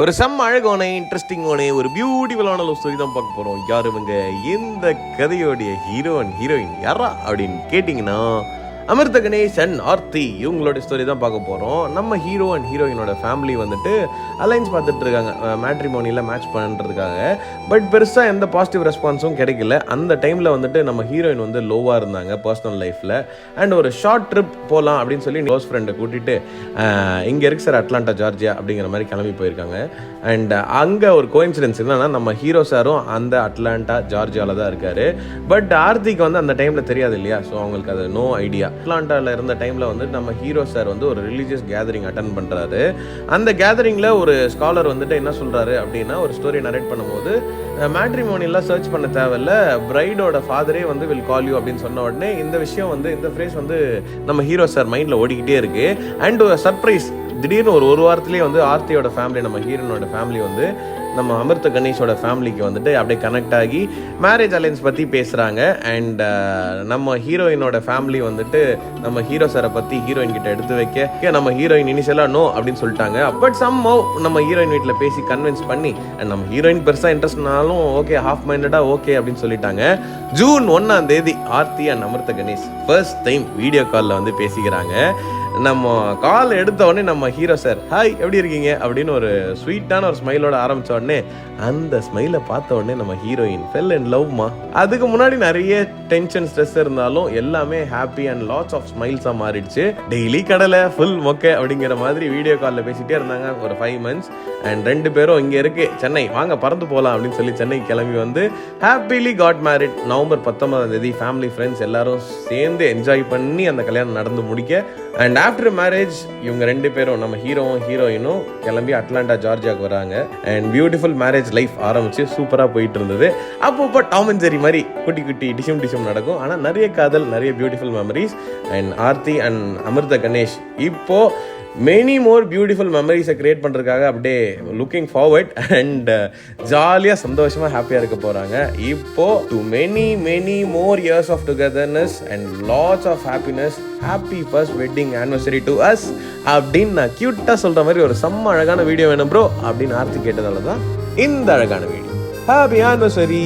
ஒரு செம்ம அழகான இன்ட்ரெஸ்டிங்கான ஒரு பியூட்டிஃபுல்லான லவ் ஸ்டோரி தான் பார்க்க போகிறோம். யார் இவங்க? இந்த கதையோடைய ஹீரோயின் யாரா அப்படின்னு கேட்டிங்கன்னா, அமிர்த கணேஷ் அண்ட் ஆர்த்தி இவங்களோட ஸ்டோரி தான் பார்க்க போகிறோம். நம்ம ஹீரோ அண்ட் ஹீரோயினோட ஃபேமிலி வந்துட்டு அலைன்ஸ் பார்த்துட்டு இருக்காங்க மேட்ரிமோனியில் மேட்ச் பண்ணுறதுக்காக. பட் பெருசாக எந்த பாசிட்டிவ் ரெஸ்பான்ஸும் கிடைக்கல. அந்த டைமில் வந்துட்டு நம்ம ஹீரோயின் வந்து லோவாக இருந்தாங்க பர்சனல் லைஃப்பில். அண்ட் ஒரு ஷார்ட் ட்ரிப் போகலாம் அப்படின்னு சொல்லி க்ளோஸ் ஃப்ரெண்டை கூட்டிகிட்டு இங்கே இருக்கு சார் அட்லாண்டா ஜார்ஜியா அப்படிங்கிற மாதிரி கிளம்பி போயிருக்காங்க. அண்ட் அங்கே ஒரு கோயின்சிடென்ஸ் என்னன்னா, நம்ம ஹீரோ சாரும் அந்த அட்லாண்டா ஜார்ஜியாவில் தான் இருக்கார். பட் ஆர்த்திக்கு வந்து அந்த டைமில் தெரியாது இல்லையா, ஸோ அவங்களுக்கு அது நோ ஐடியா. அட்லாண்டாவில் இருந்த டைமில் வந்து நம்ம ஹீரோ சார் வந்து ஒரு ரிலீஜியஸ் கேதரிங் அட்டன் பண்ணுறாரு. அந்த கேதரிங்கில் ஒரு ஸ்காலர் வந்துட்டு என்ன சொல்கிறாரு அப்படின்னா, ஒரு ஸ்டோரி நரேட் பண்ணும்போது மேட்ரிமோனியெல்லாம் சர்ச் பண்ண தேவையில்ல, பிரைடோட ஃபாதரே வந்து வில் கால் யூ அப்படின்னு சொன்ன உடனே இந்த விஷயம் வந்து இந்த ஃப்ரேஸ் வந்து நம்ம ஹீரோ சார் மைண்டில் ஓடிக்கிட்டே இருக்கு. அண்ட் ஒரு சர்ப்ரைஸ், திடீர்னு ஒரு வாரத்திலேயே வந்து ஆர்த்தியோட ஃபேமிலி, நம்ம ஹீரோனோட ஃபேமிலி வந்து நம்ம அமிர்த கணேஷோட ஃபேமிலிக்கு வந்துட்டு அப்படியே கனெக்ட் ஆகி மேரேஜ் அலைன்ஸ் பற்றி பேசுகிறாங்க. அண்ட் நம்ம ஹீரோயினோட ஃபேமிலி வந்துட்டு நம்ம ஹீரோ சாரை பற்றி ஹீரோயின் கிட்ட எடுத்து வைக்க நம்ம ஹீரோயின் இனிஷியலாக நோ அப்படின்னு சொல்லிட்டாங்க. பட் சம்ஹவ் நம்ம ஹீரோயின் வீட்டில் பேசி கன்வின்ஸ் பண்ணி அண்ட் நம்ம ஹீரோயின் பெருசாக இன்ட்ரெஸ்ட்னாலும் ஓகே, ஹாஃப் மைண்டடாக ஓகே அப்படின்னு சொல்லிட்டாங்க. June 1 Aarthi and Amirtha Ganesh first time video காலில் வந்து பேசிக்கிறாங்க. நம்ம கால் எடுத்த உடனே நம்ம ஹீரோ சார் ஹாய் எப்படி இருக்கீங்க அப்படின்னு ஒரு ஸ்வீட்டான ஒரு ஸ்மைலோட ஆரம்பிச்ச உடனே அந்த ஸ்மைலை பார்த்த உடனே நம்ம ஹீரோயின் ஃபெல் அண்ட் லவ்மா. அதுக்கு முன்னாடி நிறைய டென்ஷன் ஸ்ட்ரெஸ் இருந்தாலும் எல்லாமே ஹாப்பி அண்ட் லாட்ஸ் ஆஃப் ஸ்மைல்ஸாக மாறிடுச்சு. டெய்லி கடலை ஃபுல் மொக்கை அப்படிங்கிற மாதிரி வீடியோ காலில் பேசிகிட்டே இருந்தாங்க ஒரு 5 months. அண்ட் 2 பேரும் இங்கே இருக்கு சென்னை, வாங்க பறந்து போகலாம் அப்படின்னு சொல்லி சென்னை கிளம்பி வந்து happily got married. November 19 family friends எல்லாரும் சேர்ந்து என்ஜாய் பண்ணி அந்த கல்யாணம் நடந்து முடிக்க. அண்ட் ஆஃப்டர் மேரேஜ் இவங்க 2 பேரும் நம்ம ஹீரோவும் ஹீரோயினும் கிளம்பி அட்லாண்டா ஜார்ஜியாவுக்கு வராங்க. அண்ட் பியூட்டிஃபுல் மேரேஜ் லைஃப் ஆரம்பிச்சு சூப்பராக போயிட்டு இருந்தது. அப்போ டாம் அண்ட் ஜெர்ரி மாதிரி குட்டி குட்டி டிஷம் நடக்கும். ஆனால் நிறைய காதல், நிறைய beautiful memories. And Aarthi and Amirtha Ganesh இப்போ மெனி மோர் பியூட்டிஃபுல் மெமரிஸை கிரியேட் பண்ணுறதுக்காக அப்படியே லுக்கிங் ஃபார்வர்ட் அண்ட் ஜாலியாக சந்தோஷமாக ஹாப்பியாக இருக்க போகிறாங்க. இப்போ to many more years of togetherness and lots of happiness. Happy first wedding anniversary to us அப்படின்னு நான் க்யூட்டாக சொல்கிற மாதிரி ஒரு செம்ம அழகான வீடியோ வேணும் ப்ரோ அப்படின்னு ஆர்த்தி கேட்டதால தான் இந்த அழகான வீடியோ. Happy anniversary.